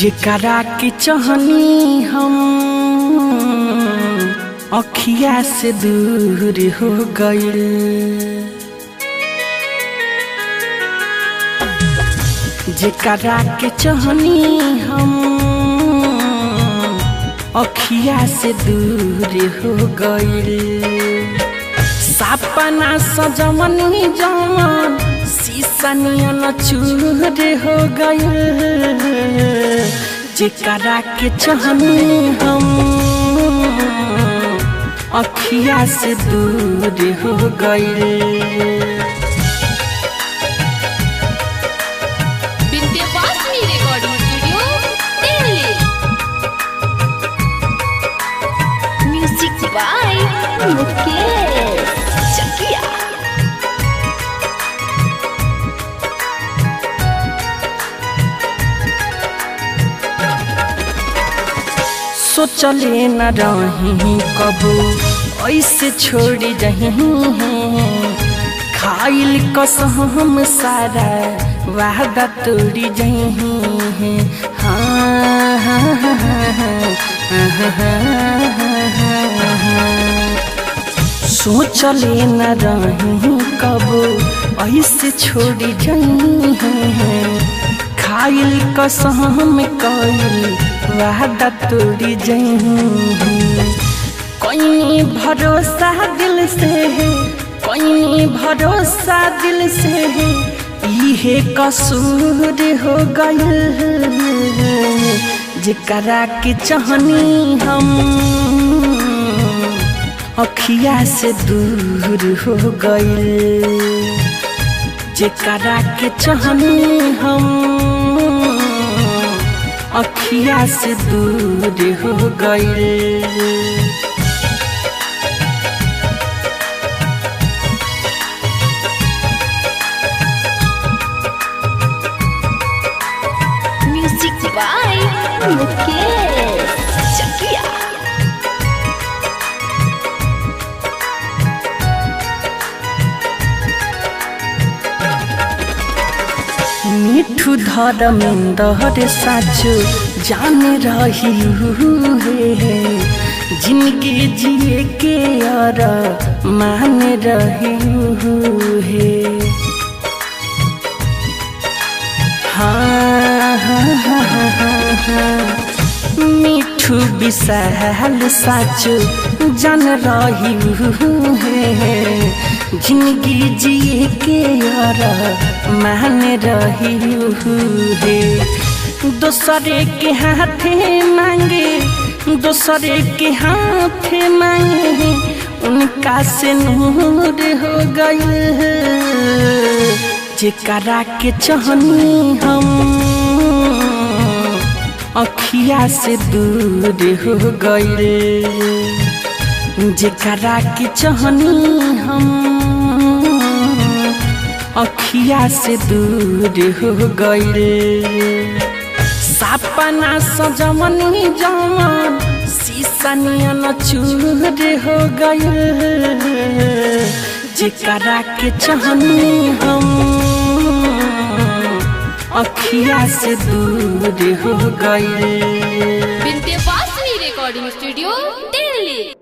जेकरा के चाहनी हम अखिया से दूर हो गइल। जेकरा के चाहनी हम अखिया से दूर हो गइल। सपना सजमनी जवन शीशा नियन चूर हो गइल। जेकरा के चाहनी हम अखिया से दूर हो गइल। सोचले न रही कबू ऐसे छोड़ी रही हैं। खाइल कसम सारा वादा तोड़ी रही हैं। हाँ हाँ हाँ सोचले न रही कबू ऐसे छोड़ी रही हैं। खाइल कसम कइल वादा तोड़ी जही। कोई भरोसा दिल से है, कोई भरोसा दिल से है, इहे कसूर हो गइल। जेकरा के चाहनी हम अखिया से दूर हो गइल। जेकरा के चाहनी हम अखिया से दूर हो गइल। Music by Mukesh Chakiya. मिठू धर्मेंद्र साचो जान रही है। जिंदगी जिए के और मान रही है। हाँ हाँ हाँ हाँ मिठू विशाल साचो जान रही है। जिंदगी जिए के और मान रही है। दूसरे के हाथे मांगे, दूसरे के हाथे मांगे, उनका से नूर हो गए। जेकरा के चाहनी हम अखिया से दूर हो गइल। जेकरा के चाहनी हम अखिया से दूर हो गइल। सपना सजमनी जवन शीशा नियन चूर हो गइल। जेकरा के चाहनी हम अखिया से दूर हो गइल। Vindhyavasini recording studio Delhi.